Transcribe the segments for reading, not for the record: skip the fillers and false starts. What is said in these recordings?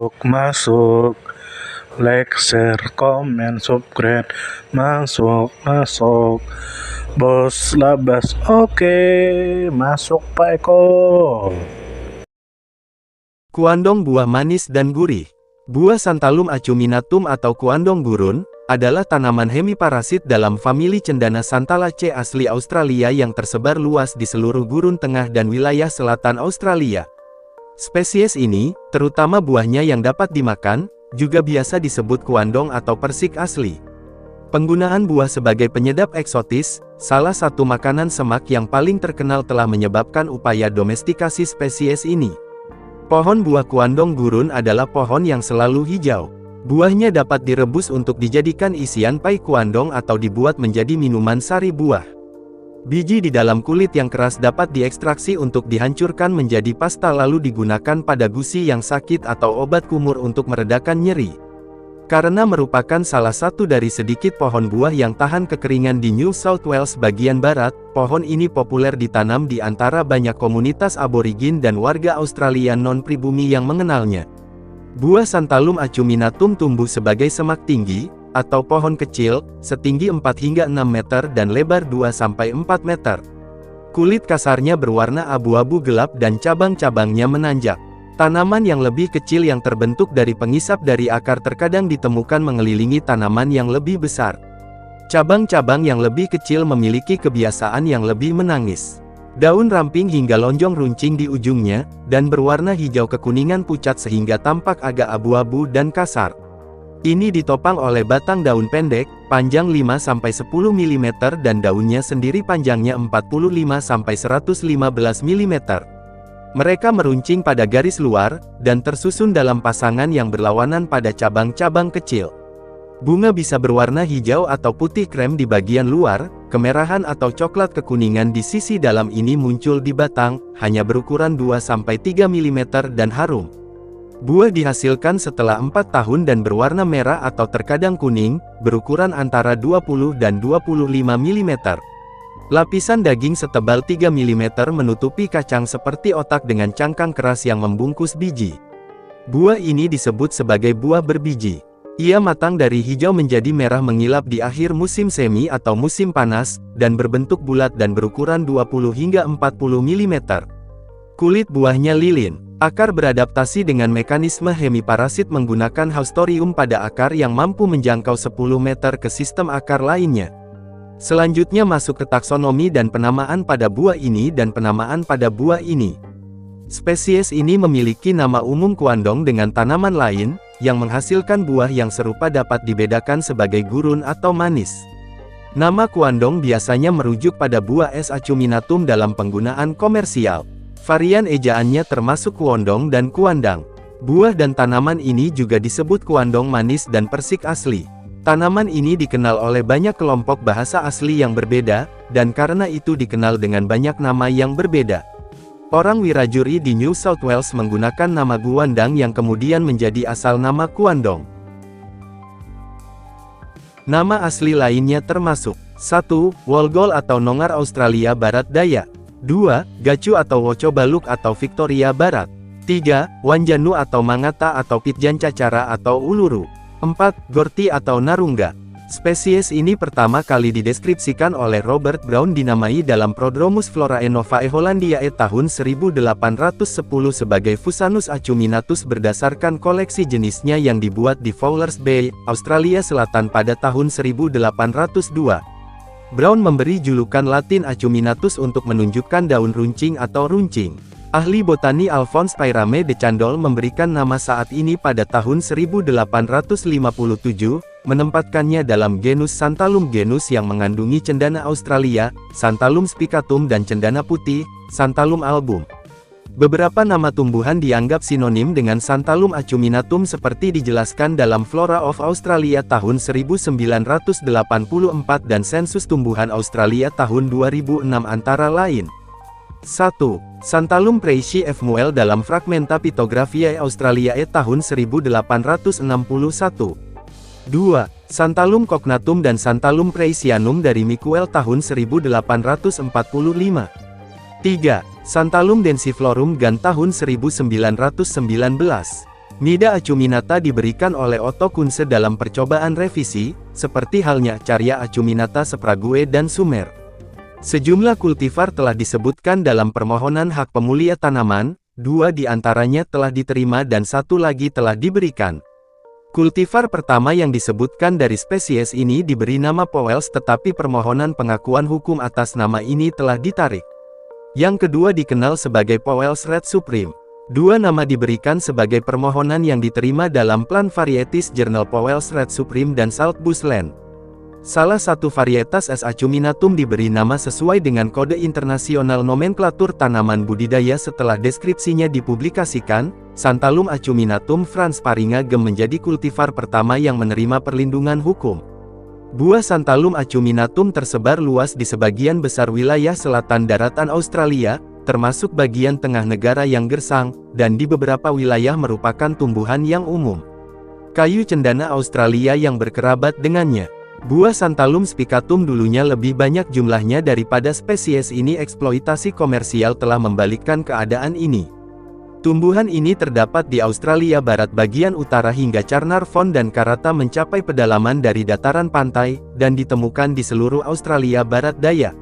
Masuk, like, share, comment, subscribe, masuk, bos labas, oke, masuk Pak Eko. Kuandong buah manis dan gurih. Buah Santalum acuminatum atau kuandong gurun, adalah tanaman hemiparasit dalam famili cendana Santalaceae asli Australia yang tersebar luas di seluruh gurun tengah dan wilayah selatan Australia. Spesies ini, terutama buahnya yang dapat dimakan, juga biasa disebut kuandong atau persik asli. Penggunaan buah sebagai penyedap eksotis, salah satu makanan semak yang paling terkenal telah menyebabkan upaya domestikasi spesies ini. Pohon buah kuandong gurun adalah pohon yang selalu hijau. Buahnya dapat direbus untuk dijadikan isian pai kuandong atau dibuat menjadi minuman sari buah. Biji di dalam kulit yang keras dapat diekstraksi untuk dihancurkan menjadi pasta lalu digunakan pada gusi yang sakit atau obat kumur untuk meredakan nyeri. Karena merupakan salah satu dari sedikit pohon buah yang tahan kekeringan di New South Wales bagian barat, pohon ini populer ditanam di antara banyak komunitas aborigin dan warga Australia non-pribumi yang mengenalnya. Buah Santalum acuminatum tumbuh sebagai semak tinggi, atau pohon kecil, setinggi 4 hingga 6 meter dan lebar 2-4 meter. Kulit kasarnya berwarna abu-abu gelap dan cabang-cabangnya menanjak. Tanaman yang lebih kecil yang terbentuk dari pengisap dari akar terkadang ditemukan mengelilingi tanaman yang lebih besar. Cabang-cabang yang lebih kecil memiliki kebiasaan yang lebih menangis. Daun ramping hingga lonjong runcing di ujungnya, dan berwarna hijau kekuningan pucat sehingga tampak agak abu-abu dan kasar. Ini ditopang oleh batang daun pendek, panjang 5-10 mm dan daunnya sendiri panjangnya 45-115 mm. Mereka meruncing pada garis luar, dan tersusun dalam pasangan yang berlawanan pada cabang-cabang kecil. Bunga bisa berwarna hijau atau putih krem di bagian luar, kemerahan atau coklat kekuningan di sisi dalam ini muncul di batang, hanya berukuran 2-3 mm dan harum. Buah dihasilkan setelah 4 tahun dan berwarna merah atau terkadang kuning, berukuran antara 20 dan 25 mm. Lapisan daging setebal 3 mm menutupi kacang seperti otak dengan cangkang keras yang membungkus biji. Buah ini disebut sebagai buah berbiji. Ia matang dari hijau menjadi merah mengilap di akhir musim semi atau musim panas, dan berbentuk bulat dan berukuran 20 hingga 40 mm. Kulit buahnya lilin. Akar beradaptasi dengan mekanisme hemiparasit menggunakan haustorium pada akar yang mampu menjangkau 10 meter ke sistem akar lainnya. Selanjutnya masuk ke taksonomi dan penamaan pada buah ini dan penamaan pada buah ini. Spesies ini memiliki nama umum kuandong dengan tanaman lain, yang menghasilkan buah yang serupa dapat dibedakan sebagai gurun atau manis. Nama kuandong biasanya merujuk pada buah es acuminatum dalam penggunaan komersial. Varian ejaannya termasuk kuondong dan kuandang. Buah dan tanaman ini juga disebut kuandong manis dan persik asli. Tanaman ini dikenal oleh banyak kelompok bahasa asli yang berbeda, dan karena itu dikenal dengan banyak nama yang berbeda. Orang Wiradjuri di New South Wales menggunakan nama guandang yang kemudian menjadi asal nama kuandong. Nama asli lainnya termasuk 1. Wolgol atau nongar Australia Barat Daya. 2. Gacu atau Wocobaluk atau Victoria Barat. 3. Wanjanu atau Mangata atau Pitjan Cacara atau Uluru. 4. Gorti atau Narungga. Spesies ini pertama kali dideskripsikan oleh Robert Brown dinamai dalam Prodromus Florae Novae Hollandiae tahun 1810 sebagai Fusanus acuminatus berdasarkan koleksi jenisnya yang dibuat di Fowlers Bay, Australia Selatan pada tahun 1802. Brown memberi julukan Latin acuminatus untuk menunjukkan daun runcing atau runcing. Ahli botani Alphonse Pairame de Candolle memberikan nama saat ini pada tahun 1857, menempatkannya dalam genus Santalum, genus yang mengandungi cendana Australia, Santalum spicatum dan cendana putih, Santalum album. Beberapa nama tumbuhan dianggap sinonim dengan Santalum acuminatum seperti dijelaskan dalam Flora of Australia tahun 1984 dan Sensus Tumbuhan Australia tahun 2006 antara lain. 1. Santalum Preissy F. Muel dalam Fragmenta Phytographiae Australiae tahun 1861. 2. Santalum cognatum dan Santalum Preissianum dari Miquel tahun 1845. 3. Santalum densiflorum Gan tahun 1919. Nida acuminata diberikan oleh Otto Kunze dalam percobaan revisi, seperti halnya Carya acuminata Seprague dan Sumer. Sejumlah kultivar telah disebutkan dalam permohonan hak pemulia tanaman, 2 di antaranya telah diterima dan 1 lagi telah diberikan. Kultivar pertama yang disebutkan dari spesies ini diberi nama Powell's, tetapi permohonan pengakuan hukum atas nama ini telah ditarik. Yang kedua dikenal sebagai Powell's Red Supreme. 2 nama diberikan sebagai permohonan yang diterima dalam Plant Varieties Journal Powell's Red Supreme dan Saltbush Land. Salah satu varietas S. acuminatum diberi nama sesuai dengan kode internasional nomenklatur tanaman budidaya setelah deskripsinya dipublikasikan. Santalum acuminatum fransparingagem menjadi kultivar pertama yang menerima perlindungan hukum. Buah Santalum acuminatum tersebar luas di sebagian besar wilayah selatan daratan Australia, termasuk bagian tengah negara yang gersang, dan di beberapa wilayah merupakan tumbuhan yang umum. Kayu cendana Australia yang berkerabat dengannya. Buah Santalum spicatum dulunya lebih banyak jumlahnya daripada spesies ini. Eksploitasi komersial telah membalikkan keadaan ini. Tumbuhan ini terdapat di Australia Barat bagian utara hingga Carnarvon dan Karata mencapai pedalaman dari dataran pantai, dan ditemukan di seluruh Australia Barat Daya.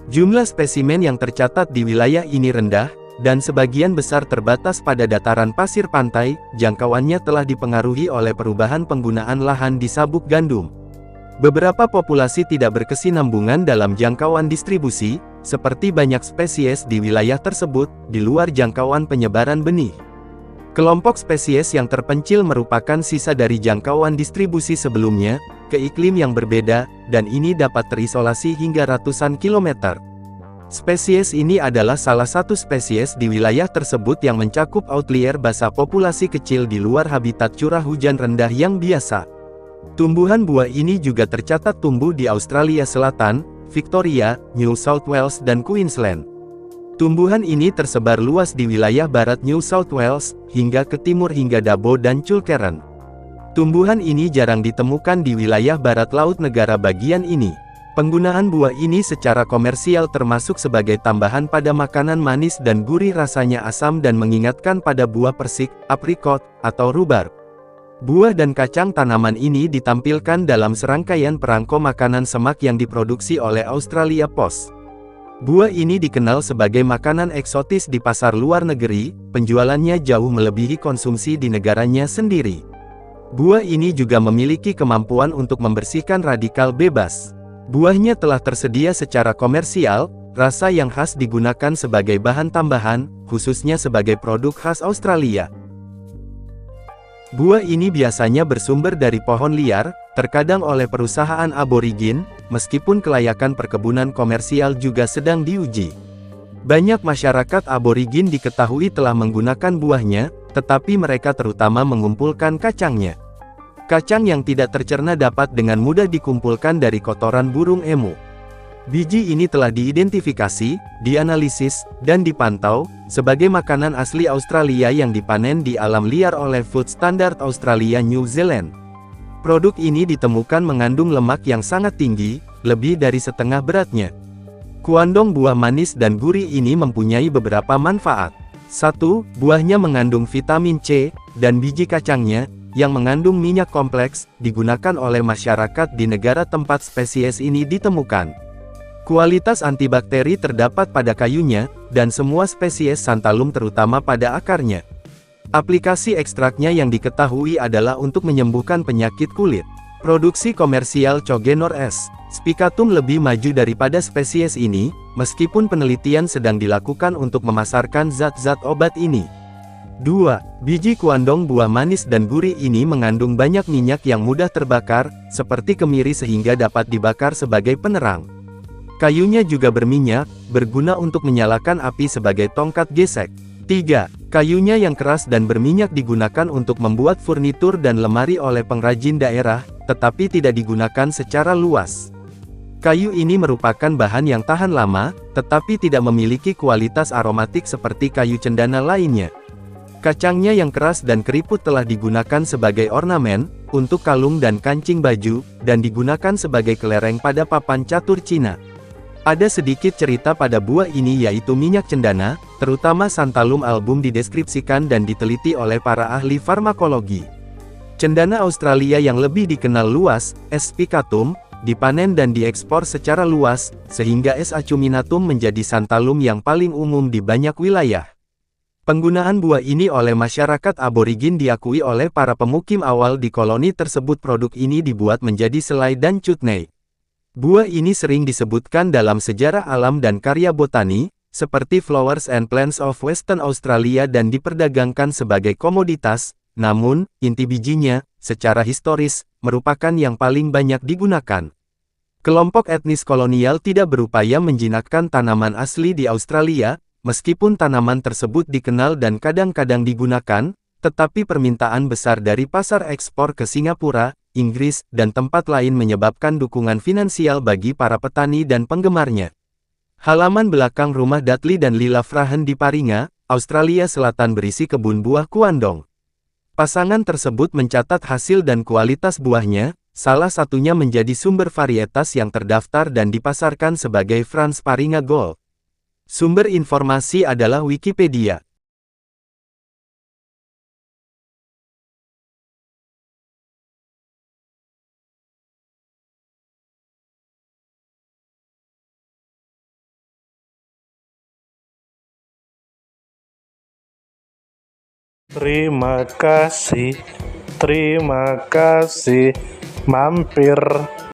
Jumlah spesimen yang tercatat di wilayah ini rendah, dan sebagian besar terbatas pada dataran pasir pantai. Jangkauannya telah dipengaruhi oleh perubahan penggunaan lahan di sabuk gandum. Beberapa populasi tidak berkesinambungan dalam jangkauan distribusi, seperti banyak spesies di wilayah tersebut, di luar jangkauan penyebaran benih. Kelompok spesies yang terpencil merupakan sisa dari jangkauan distribusi sebelumnya, ke iklim yang berbeda, dan ini dapat terisolasi hingga ratusan kilometer. Spesies ini adalah salah satu spesies di wilayah tersebut yang mencakup outlier basa populasi kecil di luar habitat curah hujan rendah yang biasa. Tumbuhan buah ini juga tercatat tumbuh di Australia Selatan, Victoria, New South Wales dan Queensland. Tumbuhan ini tersebar luas di wilayah barat New South Wales, hingga ke timur hingga Dabo dan Chulkeren. Tumbuhan ini jarang ditemukan di wilayah barat laut negara bagian ini. Penggunaan buah ini secara komersial termasuk sebagai tambahan pada makanan manis dan gurih, rasanya asam dan mengingatkan pada buah persik, aprikot, atau rhubarb. Buah dan kacang tanaman ini ditampilkan dalam serangkaian perangko makanan semak yang diproduksi oleh Australia Post. Buah ini dikenal sebagai makanan eksotis di pasar luar negeri, penjualannya jauh melebihi konsumsi di negaranya sendiri. Buah ini juga memiliki kemampuan untuk membersihkan radikal bebas. Buahnya telah tersedia secara komersial, rasa yang khas digunakan sebagai bahan tambahan, khususnya sebagai produk khas Australia. Buah ini biasanya bersumber dari pohon liar, terkadang oleh perusahaan aborigin, meskipun kelayakan perkebunan komersial juga sedang diuji. Banyak masyarakat aborigin diketahui telah menggunakan buahnya, tetapi mereka terutama mengumpulkan kacangnya. Kacang yang tidak tercerna dapat dengan mudah dikumpulkan dari kotoran burung emu. Biji ini telah diidentifikasi, dianalisis, dan dipantau, sebagai makanan asli Australia yang dipanen di alam liar oleh Food Standard Australia New Zealand. Produk ini ditemukan mengandung lemak yang sangat tinggi, lebih dari setengah beratnya. Kuandong buah manis dan gurih ini mempunyai beberapa manfaat. 1. Buahnya mengandung vitamin C, dan biji kacangnya, yang mengandung minyak kompleks, digunakan oleh masyarakat di negara tempat spesies ini ditemukan. Kualitas antibakteri terdapat pada kayunya, dan semua spesies Santalum terutama pada akarnya. Aplikasi ekstraknya yang diketahui adalah untuk menyembuhkan penyakit kulit. Produksi komersial Cogenor S. spicatum lebih maju daripada spesies ini, meskipun penelitian sedang dilakukan untuk memasarkan zat-zat obat ini. 2. Biji kuandong buah manis dan gurih ini mengandung banyak minyak yang mudah terbakar, seperti kemiri sehingga dapat dibakar sebagai penerang. Kayunya juga berminyak, berguna untuk menyalakan api sebagai tongkat gesek. 3. Kayunya yang keras dan berminyak digunakan untuk membuat furnitur dan lemari oleh pengrajin daerah, tetapi tidak digunakan secara luas. Kayu ini merupakan bahan yang tahan lama, tetapi tidak memiliki kualitas aromatik seperti kayu cendana lainnya. Kacangnya yang keras dan keriput telah digunakan sebagai ornamen, untuk kalung dan kancing baju, dan digunakan sebagai kelereng pada papan catur Cina. Ada sedikit cerita pada buah ini yaitu minyak cendana, terutama Santalum album dideskripsikan dan diteliti oleh para ahli farmakologi. Cendana Australia yang lebih dikenal luas, S. spicatum, dipanen dan diekspor secara luas, sehingga S. acuminatum menjadi Santalum yang paling umum di banyak wilayah. Penggunaan buah ini oleh masyarakat aborigin diakui oleh para pemukim awal di koloni tersebut. Produk ini dibuat menjadi selai dan chutney. Buah ini sering disebutkan dalam sejarah alam dan karya botani, seperti Flowers and Plants of Western Australia dan diperdagangkan sebagai komoditas, namun, inti bijinya, secara historis, merupakan yang paling banyak digunakan. Kelompok etnis kolonial tidak berupaya menjinakkan tanaman asli di Australia, meskipun tanaman tersebut dikenal dan kadang-kadang digunakan, tetapi permintaan besar dari pasar ekspor ke Singapura, Inggris, dan tempat lain menyebabkan dukungan finansial bagi para petani dan penggemarnya. Halaman belakang rumah Dudley dan Lila Frahen di Paringa, Australia Selatan berisi kebun buah Kuandong. Pasangan tersebut mencatat hasil dan kualitas buahnya, salah satunya menjadi sumber varietas yang terdaftar dan dipasarkan sebagai Franz Paringa Gold. Sumber informasi adalah Wikipedia. Terima kasih, mampir.